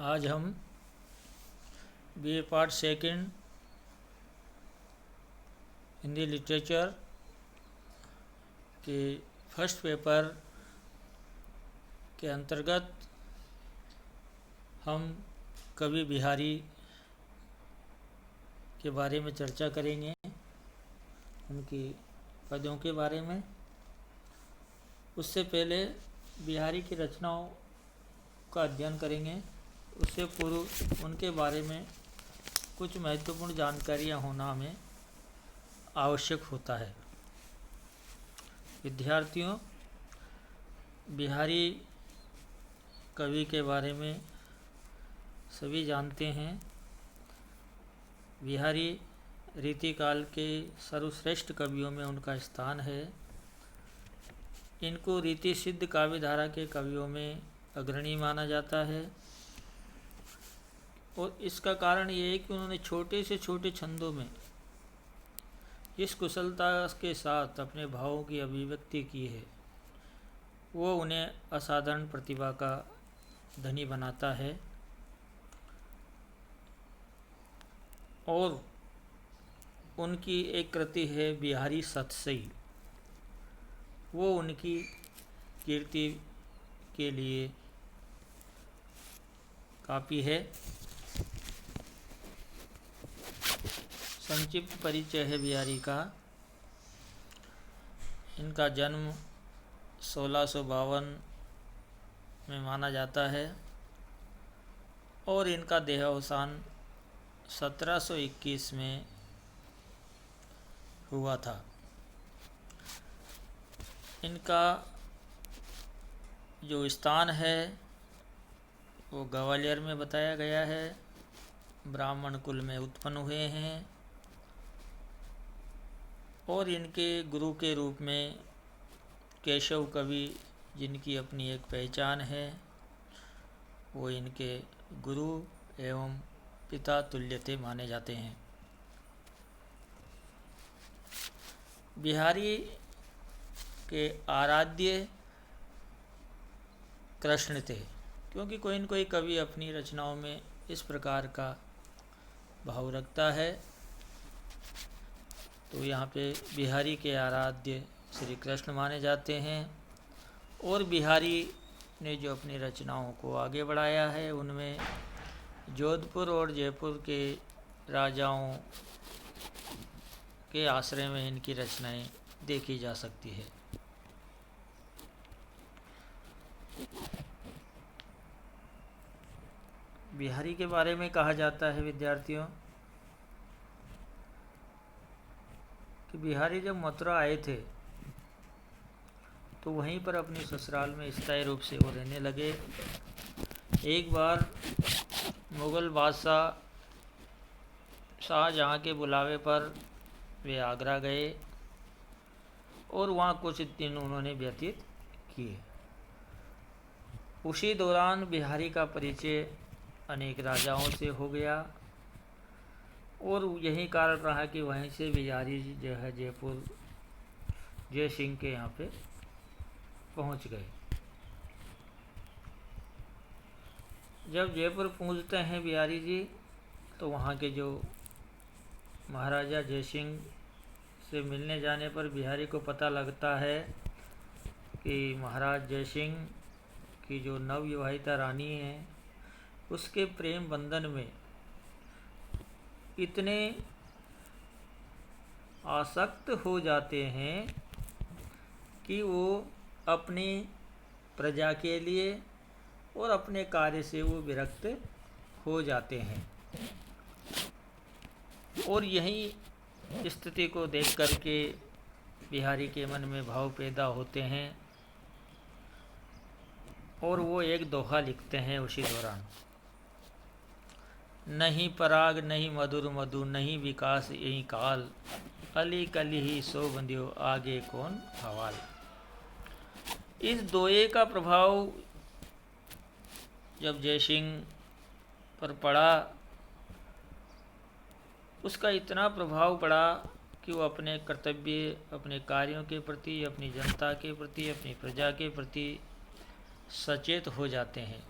आज हम BA part second Hindi literature के फर्स्ट पेपर के अंतर्गत हम कवि बिहारी के बारे में चर्चा करेंगे, उनकी पद्यों के बारे में। उससे पहले बिहारी की रचनाओं का अध्ययन करेंगे। उससे पूर्व उनके बारे में कुछ महत्वपूर्ण जानकारियाँ होना हमें आवश्यक होता है। विद्यार्थियों, बिहारी कवि के बारे में सभी जानते हैं। बिहारी रीतिकाल के सर्वश्रेष्ठ कवियों में उनका स्थान है। इनको रीति सिद्ध काव्यधारा के कवियों में अग्रणी माना जाता है और इसका कारण ये है कि उन्होंने छोटे से छोटे छंदों में जिस कुशलता के साथ अपने भावों की अभिव्यक्ति की है, वो उन्हें असाधारण प्रतिभा का धनी बनाता है। और उनकी एक कृति है बिहारी सतसई। वो उनकी कीर्ति के लिए काफ़ी है। संक्षिप्त परिचय है बिहारी का। इनका जन्म 1652 में माना जाता है और इनका देहावसान 1721 में हुआ था। इनका जो स्थान है वो ग्वालियर में बताया गया है। ब्राह्मण कुल में उत्पन्न हुए हैं और इनके गुरु के रूप में केशव कवि, जिनकी अपनी एक पहचान है, वो इनके गुरु एवं पिता तुल्य थे माने जाते हैं। बिहारी के आराध्य कृष्ण थे, क्योंकि कोई न कोई कवि अपनी रचनाओं में इस प्रकार का भाव रखता है। तो यहाँ पे बिहारी के आराध्य श्री कृष्ण माने जाते हैं। और बिहारी ने जो अपनी रचनाओं को आगे बढ़ाया है, उनमें जोधपुर और जयपुर के राजाओं के आश्रय में इनकी रचनाएं देखी जा सकती है। बिहारी के बारे में कहा जाता है विद्यार्थियों कि बिहारी जब मथुरा आए थे तो वहीं पर अपनी ससुराल में स्थायी रूप से वो रहने लगे। एक बार मुग़ल बादशाह शाहजहाँ के बुलावे पर वे आगरा गए और वहाँ कुछ दिन उन्होंने व्यतीत किए। उसी दौरान बिहारी का परिचय अनेक राजाओं से हो गया और यही कारण रहा कि वहीं से बिहारी जो है जयपुर जय सिंह के यहाँ पे पहुँच गए। जब जयपुर पहुँचते हैं बिहारी जी, तो वहाँ के जो महाराजा जय सिंह से मिलने जाने पर बिहारी को पता लगता है कि महाराज जय सिंह की जो नवविवाहिता रानी है, उसके प्रेम बंधन में इतने आसक्त हो जाते हैं कि वो अपनी प्रजा के लिए और अपने कार्य से वो विरक्त हो जाते हैं। और यही स्थिति को देख कर के बिहारी के मन में भाव पैदा होते हैं और वो एक दोहा लिखते हैं उसी दौरान। नहीं पराग नहीं मधुर मधु, नहीं विकास यही काल, अली कली ही सो बंध्यो आगे कौन हवाल। इस दोहे का प्रभाव जब जय सिंह पर पड़ा, उसका इतना प्रभाव पड़ा कि वो अपने कर्तव्य, अपने कार्यों के प्रति, अपनी जनता के प्रति, अपनी प्रजा के प्रति सचेत हो जाते हैं।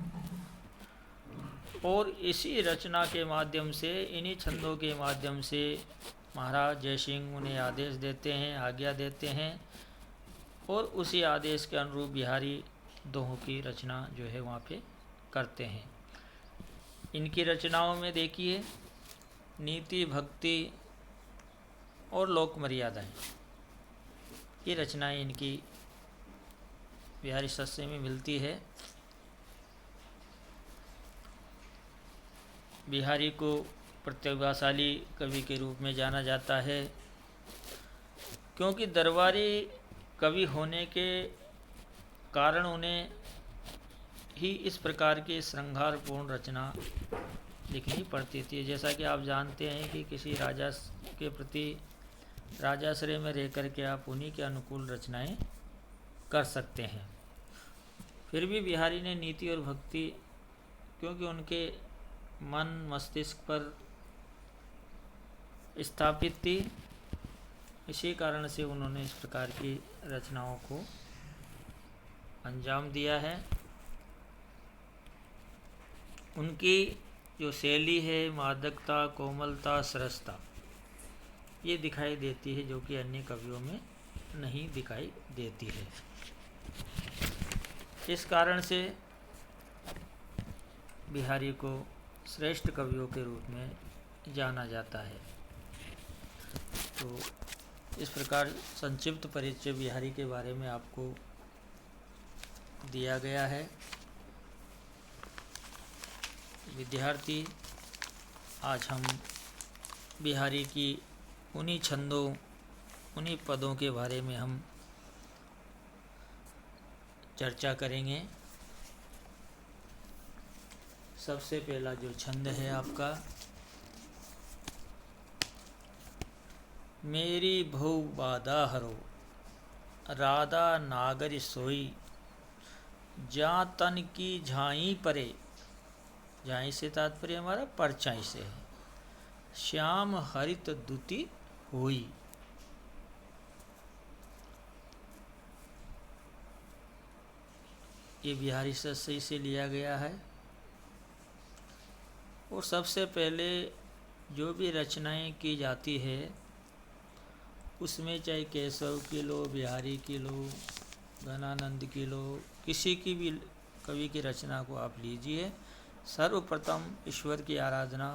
और इसी रचना के माध्यम से, इन्हीं छंदों के माध्यम से महाराज जयसिंह उन्हें आदेश देते हैं, आज्ञा देते हैं, और उसी आदेश के अनुरूप बिहारी दोहों की रचना जो है वहाँ पे करते हैं। इनकी रचनाओं में देखिए नीति, भक्ति और लोक मर्यादाएं, ये रचनाएं इनकी बिहारी सस्से में मिलती है। बिहारी को प्रतिभाशाली कवि के रूप में जाना जाता है, क्योंकि दरबारी कवि होने के कारण उन्हें ही इस प्रकार की श्रृंगारपूर्ण रचना लिखनी पड़ती थी। जैसा कि आप जानते हैं कि किसी राजा के प्रति राजाश्रय में रह कर के आप उन्हीं के अनुकूल रचनाएं कर सकते हैं। फिर भी बिहारी ने नीति और भक्ति, क्योंकि उनके मन मस्तिष्क पर स्थापित थी, इसी कारण से उन्होंने इस प्रकार की रचनाओं को अंजाम दिया है। उनकी जो शैली है, मादकता, कोमलता, सरसता, ये दिखाई देती है, जो कि अन्य कवियों में नहीं दिखाई देती है। इस कारण से बिहारी को श्रेष्ठ कवियों के रूप में जाना जाता है। तो इस प्रकार संक्षिप्त परिचय बिहारी के बारे में आपको दिया गया है। विद्यार्थी, आज हम बिहारी की उन्हीं छंदों, उन्हीं पदों के बारे में हम चर्चा करेंगे। सबसे पहला जो छंद है आपका, मेरी भौ बाधा हरो राधा नागर सोई, जा तन की झाई परे, झाई से तात्पर्य हमारा परछाई से है, श्याम हरित दुति हुई। ये बिहारी सस्से से लिया गया है। और सबसे पहले जो भी रचनाएं की जाती है उसमें चाहे केशव की लो, बिहारी की लो, घनानंद की लो, किसी की भी कवि की रचना को आप लीजिए, सर्वप्रथम ईश्वर की आराधना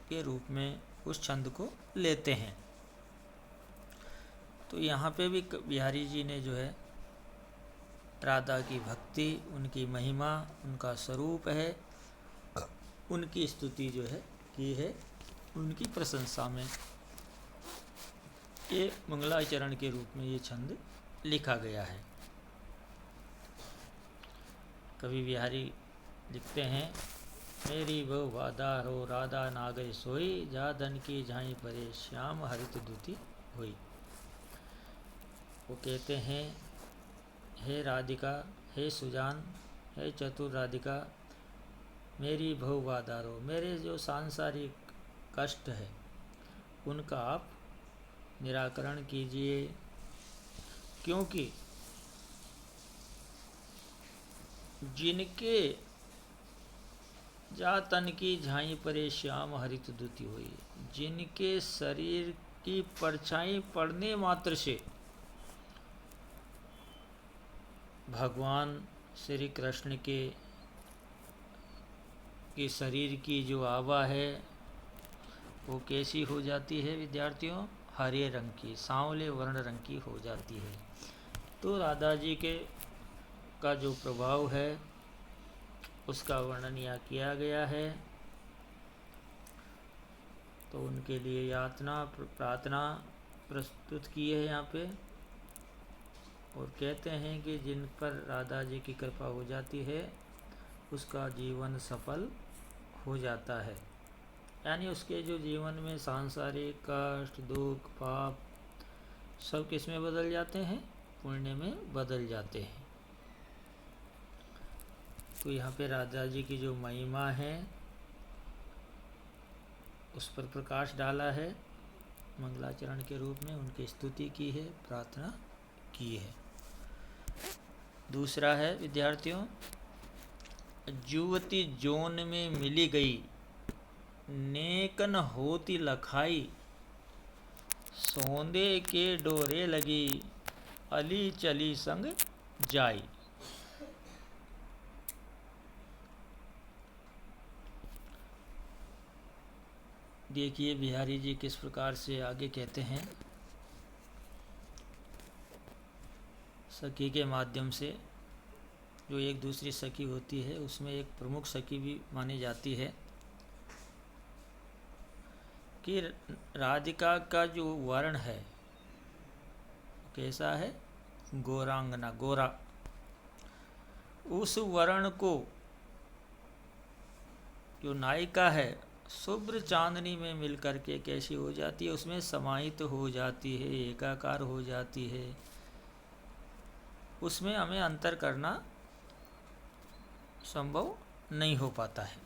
के रूप में उस छंद को लेते हैं। तो यहाँ पे भी बिहारी जी ने जो है राधा की भक्ति, उनकी महिमा, उनका स्वरूप है, उनकी स्तुति जो है की है, उनकी प्रशंसा में ये मंगलाचरण के रूप में ये छंद लिखा गया है। कवि बिहारी लिखते हैं, मेरी बहु बाधा रो राधा नागर सोई, जा धन की झाई परे, श्याम हरित दुति हुई। वो कहते हैं, हे राधिका, हे सुजान, हे चतुर राधिका, मेरी भव बाधा रो, मेरे जो सांसारिक कष्ट है उनका आप निराकरण कीजिए, क्योंकि जिनके जा तन की झाई परे श्याम हरित दुति हुई, जिनके शरीर की परछाई पड़ने मात्र से भगवान श्री कृष्ण के शरीर की जो आभा है वो कैसी हो जाती है विद्यार्थियों? हरे रंग की, सांवले वर्ण रंग की हो जाती है। तो राधा जी के का जो प्रभाव है उसका वर्णन यहाँ किया गया है। तो उनके लिए यातना प्रार्थना प्रस्तुत की है यहाँ पे, और कहते हैं कि जिन पर राधा जी की कृपा हो जाती है उसका जीवन सफल हो जाता है। यानी उसके जो जीवन में सांसारिक कष्ट, दुख, पाप सब किस में बदल जाते हैं? पुण्य में बदल जाते हैं। तो यहाँ पे राधा जी की जो महिमा है उस पर प्रकाश डाला है, मंगलाचरण के रूप में उनकी स्तुति की है, प्रार्थना की है। दूसरा है विद्यार्थियों, जुवती जोन में मिली गई, नेकन होती लखाई, सौंदे के डोरे लगी, अली चली संग जाई। देखिए बिहारी जी किस प्रकार से आगे कहते हैं। सखी के माध्यम से जो एक दूसरी सखी होती है उसमें एक प्रमुख सखी भी मानी जाती है कि राधिका का जो वर्ण है कैसा है, गोरांगना, गोरा। उस वर्ण को जो नायिका है शुभ्र चांदनी में मिलकर के कैसी हो जाती है, उसमें समाहित हो जाती है, एकाकार हो जाती है। उसमें हमें अंतर करना संभव नहीं हो पाता है।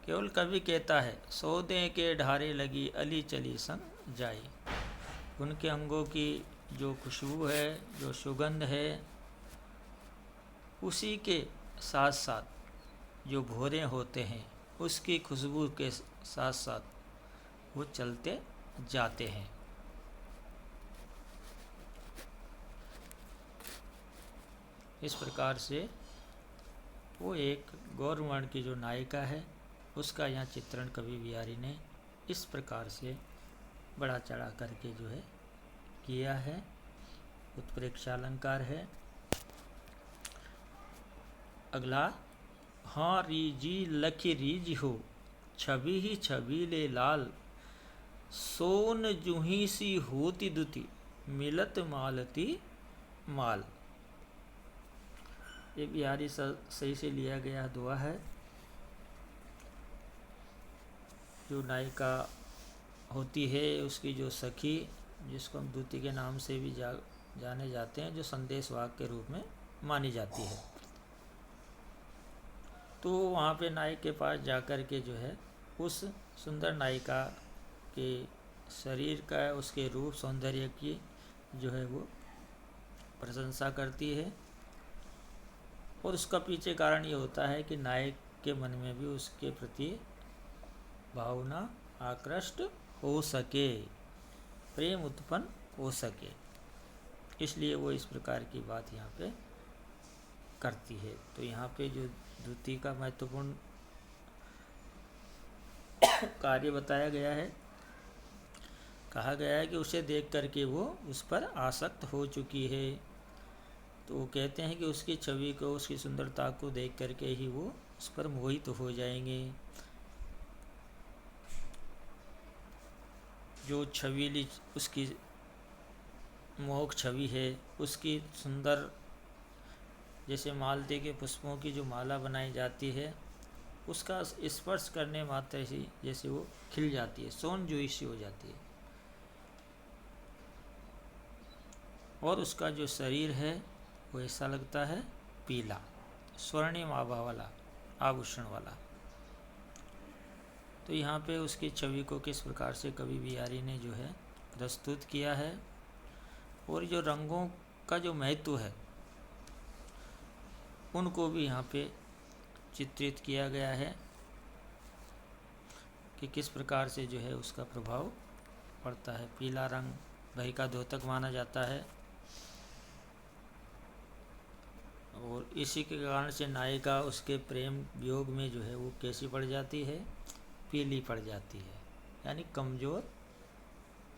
केवल कवि कहता है सौदे के ढारे लगी, अली चली संग जाई। उनके अंगों की जो खुशबू है, जो सुगंध है, उसी के साथ साथ जो भौरे होते हैं उसकी खुशबू के साथ साथ वो चलते जाते हैं। इस प्रकार से वो एक गौरवर्ण की जो नायिका है उसका यहाँ चित्रण कवि बिहारी ने इस प्रकार से बड़ा चढ़ा करके जो है किया है। उत्प्रेक्षालंकार है। अगला, हाँ रीजी लखी रीज हो, छवि ही छवि ले लाल, सोन जूही सी होती दुति, मिलत मालती माल। ये बिहारी सही से लिया गया दुआ है। जो नायिका होती है उसकी जो सखी, जिसको हम दूती के नाम से भी जाने जाते हैं, जो संदेश वाहक के रूप में मानी जाती है, तो वहाँ पे नायक के पास जाकर के जो है उस सुंदर नायिका के शरीर का, उसके रूप सौंदर्य की जो है वो प्रशंसा करती है। और उसका पीछे कारण ये होता है कि नायक के मन में भी उसके प्रति भावना आकृष्ट हो सके, प्रेम उत्पन्न हो सके, इसलिए वो इस प्रकार की बात यहाँ पे करती है। तो यहाँ पे जो द्वितीय का महत्वपूर्ण कार्य बताया गया है, कहा गया है कि उसे देख करके वो उस पर आसक्त हो चुकी है। तो वो कहते हैं कि उसकी छवि को, उसकी सुंदरता को देख करके ही वो उस पर मोहित हो जाएंगे। जो छवीली उसकी मोहक छवि है, उसकी सुंदर, जैसे मालती के पुष्पों की जो माला बनाई जाती है, उसका स्पर्श करने मात्र ही जैसे वो खिल जाती है, सोन जोई सी हो जाती है। और उसका जो शरीर है वो ऐसा लगता है पीला, स्वर्णिम आभा वाला, आभूषण वाला। तो यहाँ पे उसकी छवि को किस प्रकार से कवि बिहारी ने जो है प्रस्तुत किया है, और जो रंगों का जो महत्व है उनको भी यहाँ पे चित्रित किया गया है कि किस प्रकार से जो है उसका प्रभाव पड़ता है। पीला रंग भय का द्योतक माना जाता है, और इसी के कारण से नायिका उसके प्रेम वियोग में जो है वो कैसी पड़ जाती है, पीली पड़ जाती है, यानी कमज़ोर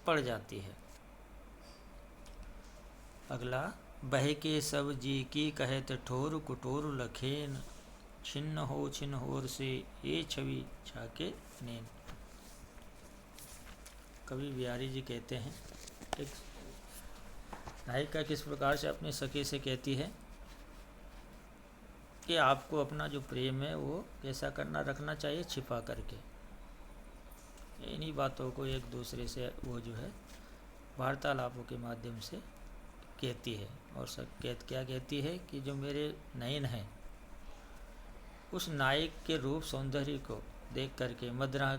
पड़ जाती है। अगला, बह के सब जी की कहत ठोर कुटोर लखेन, छिन्न होर से ये छवि छाके नैन। कवि बिहारी जी कहते हैं एक नायिका किस प्रकार से अपने सखी से कहती है कि आपको अपना जो प्रेम है वो कैसा करना रखना चाहिए, छिपा करके। इन्हीं बातों को एक दूसरे से वो जो है वार्तालापों के माध्यम से कहती है। और क्या कहती है कि जो मेरे नयन हैं उस नायक के रूप सौंदर्य को देख करके, मदिरा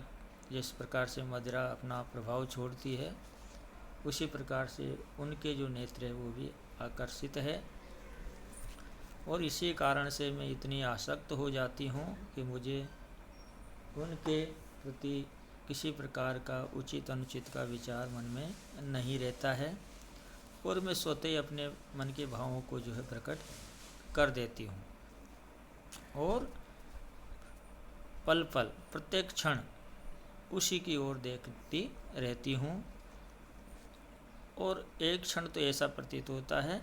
जिस प्रकार से मदिरा अपना प्रभाव छोड़ती है, उसी प्रकार से उनके जो नेत्र है वो भी आकर्षित है। और इसी कारण से मैं इतनी आसक्त हो जाती हूँ कि मुझे उनके प्रति किसी प्रकार का उचित अनुचित का विचार मन में नहीं रहता है और मैं स्वतः ही अपने मन के भावों को जो है प्रकट कर देती हूँ और पल पल प्रत्येक क्षण उसी की ओर देखती रहती हूँ। और एक क्षण तो ऐसा प्रतीत होता है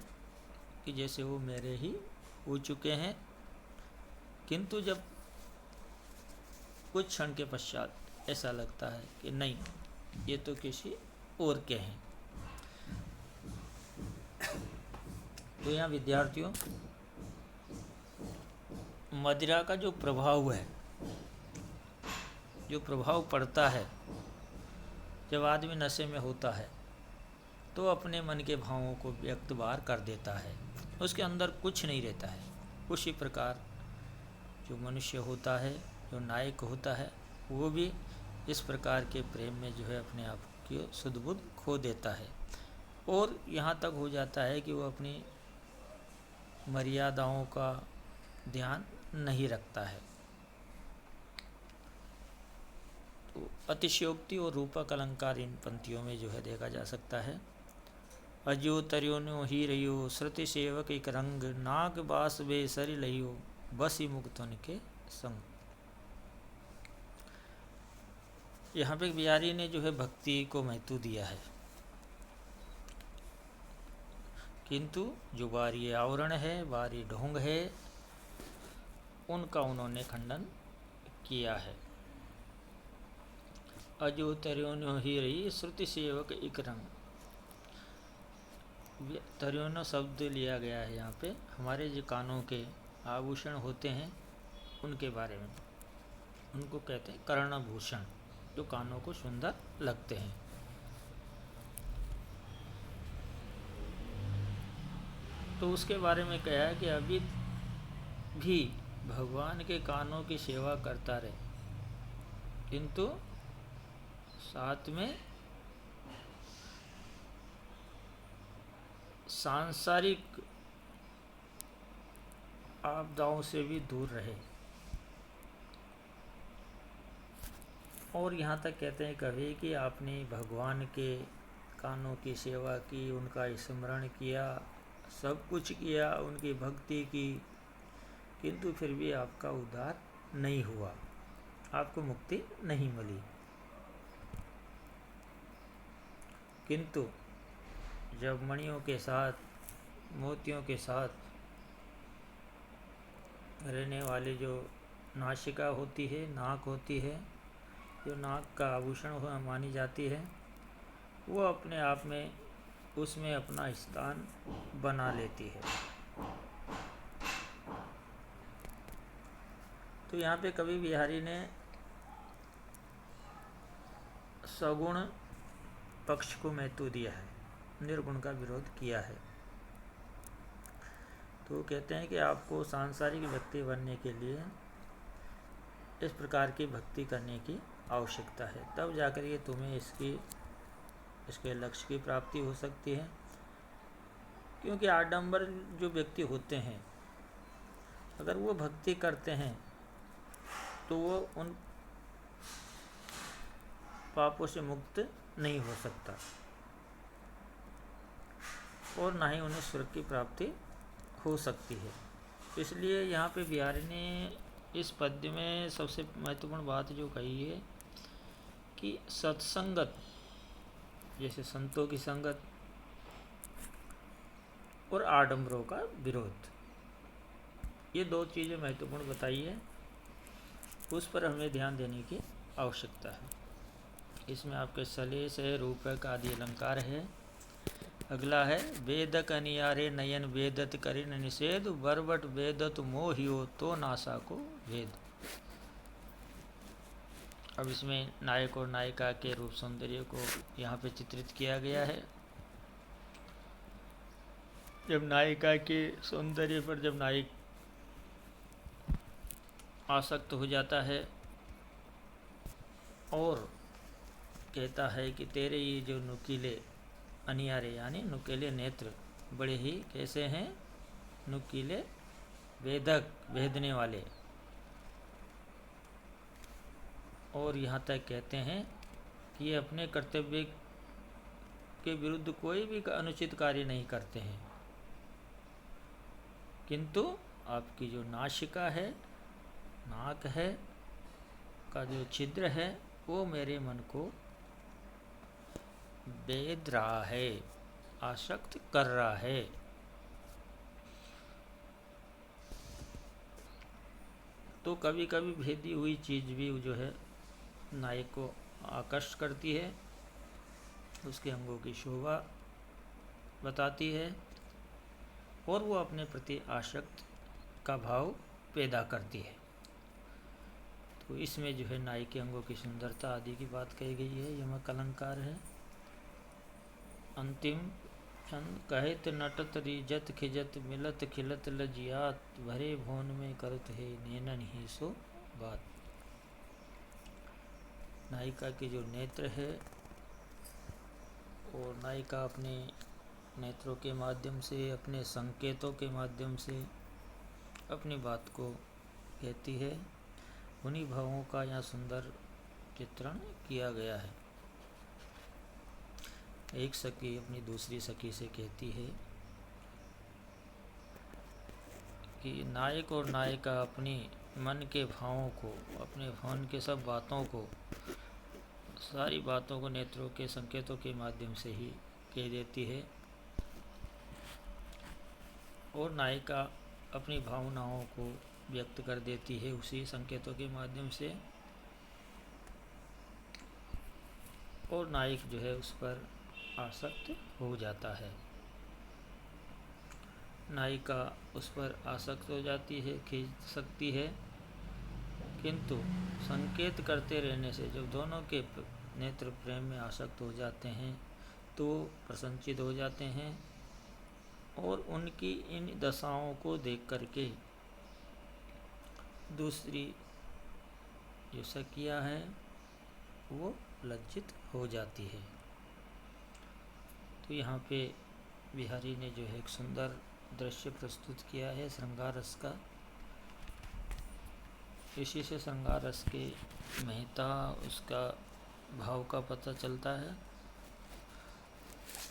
कि जैसे वो मेरे ही हो चुके हैं, किंतु जब कुछ क्षण के पश्चात ऐसा लगता है कि नहीं, ये तो किसी और के हैं। तो यहाँ विद्यार्थियों, मदिरा का जो प्रभाव है, जो प्रभाव पड़ता है जब आदमी नशे में होता है, तो अपने मन के भावों को व्यक्त बाहर कर देता है, उसके अंदर कुछ नहीं रहता है। उसी प्रकार जो मनुष्य होता है, जो नायक होता है, वो भी इस प्रकार के प्रेम में जो है अपने आप की सुध बुध खो देता है और यहाँ तक हो जाता है कि वो अपनी मर्यादाओं का ध्यान नहीं रखता है। तो अतिशयोक्ति और रूपक अलंकार इन पंक्तियों में जो है देखा जा सकता है। अजो तरियो ही रहियो श्रुति सेवक एक रंग, नाग बास बे सरि लहियो बसी मुक्तन के संग। यहाँ पे बिहारी ने जो है भक्ति को महत्व दिया है, किंतु जो बाहरी आवरण है, बाहरी ढोंग है, उनका उन्होंने खंडन किया है। अजो तरियो ही रही श्रुति सेवक एक रंग, तरियोनो शब्द लिया गया है यहाँ पे हमारे जो कानों के आभूषण होते हैं उनके बारे में। उनको कहते हैं कर्णभूषण, जो कानों को सुंदर लगते हैं। तो उसके बारे में कहा है कि अभी भी भगवान के कानों की सेवा करता रहे, किंतु साथ में सांसारिक आपदाओं से भी दूर रहे। और यहाँ तक कहते हैं कभी कि आपने भगवान के कानों की सेवा की, उनका स्मरण किया, सब कुछ किया, उनकी भक्ति की, किंतु फिर भी आपका उद्धार नहीं हुआ, आपको मुक्ति नहीं मिली। किंतु जब मणियों के साथ, मोतियों के साथ रहने वाली जो नासिका होती है, नाक होती है, जो नाक का आभूषण मानी जाती है, वो अपने आप में उसमें अपना स्थान बना लेती है। तो यहाँ पे कवि बिहारी ने सगुण पक्ष को महत्व दिया है, निर्गुण का विरोध किया है। तो कहते हैं कि आपको सांसारिक व्यक्ति बनने के लिए इस प्रकार की भक्ति करने की आवश्यकता है, तब जाकर ये तुम्हें इसके लक्ष्य की प्राप्ति हो सकती है। क्योंकि आडंबर जो व्यक्ति होते हैं, अगर वो भक्ति करते हैं तो वो उन पापों से मुक्त नहीं हो सकता और ना ही उन्हें स्वर्ग की प्राप्ति हो सकती है। इसलिए यहाँ पे बिहारी ने इस पद्य में सबसे महत्वपूर्ण बात जो कही है कि सत्संगत, जैसे संतों की संगत, और आडंबरों का विरोध, ये दो चीज़ें महत्वपूर्ण बताई है, उस पर हमें ध्यान देने की आवश्यकता है। इसमें आपके सलेस है, रूपक आदि अलंकार है। अगला है वेदक अनियारे नयन वेदत करिन निषेध, बरबट वेदत मोहियो तो नासा को वेद। अब इसमें नायक और नायिका के रूप सौंदर्य को यहाँ पे चित्रित किया गया है। जब नायिका के सौंदर्य पर जब नायक आसक्त हो जाता है और कहता है कि तेरे ये जो नुकीले अनियारे यानी नुकीले नेत्र बड़े ही कैसे हैं, नुकीले वेदक, भेदने वाले। और यहाँ तक कहते हैं कि ये अपने कर्तव्य के विरुद्ध कोई भी अनुचित कार्य नहीं करते हैं, किंतु आपकी जो नासिका है, नाक है का जो छिद्र है, वो मेरे मन को वेद रहा है, आसक्त कर रहा है। तो कभी कभी भेदी हुई चीज़ भी जो है नायक को आकर्षित करती है, उसके अंगों की शोभा बताती है और वो अपने प्रति आसक्त का भाव पैदा करती है। तो इसमें जो है नाई के अंगों की सुंदरता आदि की बात कही गई है। यमक अलंकार है। अंतिम छंद कहित नटत रिजत खिजत मिलत खिलत लजियात भरे भोन में करत है नैनन ही सो बात। नायिका के जो नेत्र है और नायिका अपने नेत्रों के माध्यम से, अपने संकेतों के माध्यम से अपनी बात को कहती है। उन्हीं भावों का यहाँ सुंदर चित्रण किया गया है। एक सखी अपनी दूसरी सखी से कहती है कि नायक और नायिका अपनी मन के भावों को, अपने मन के सब बातों को, सारी बातों को नेत्रों के संकेतों के माध्यम से ही कह देती है और नायिका अपनी भावनाओं को व्यक्त कर देती है उसी संकेतों के माध्यम से, और नायक जो है उस पर आसक्त हो जाता है। नायिका उस पर आसक्त हो जाती है, खींच सकती है, किंतु संकेत करते रहने से जब दोनों के नेत्र प्रेम में आसक्त हो जाते हैं तो प्रसन्नचित हो जाते हैं और उनकी इन दशाओं को देख करके दूसरी जो सखियाँ हैं वो लज्जित हो जाती है। तो यहाँ पे बिहारी ने जो है एक सुंदर दृश्य प्रस्तुत किया है श्रृंगार रस का। इसी से श्रृंगार रस की महत्ता, उसका भाव का पता चलता है।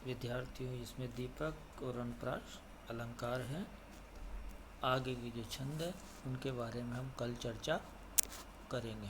विद्यार्थियों, इसमें दीपक और अनप्राश अलंकार हैं। आगे की जो छंद है उनके बारे में हम कल चर्चा करेंगे।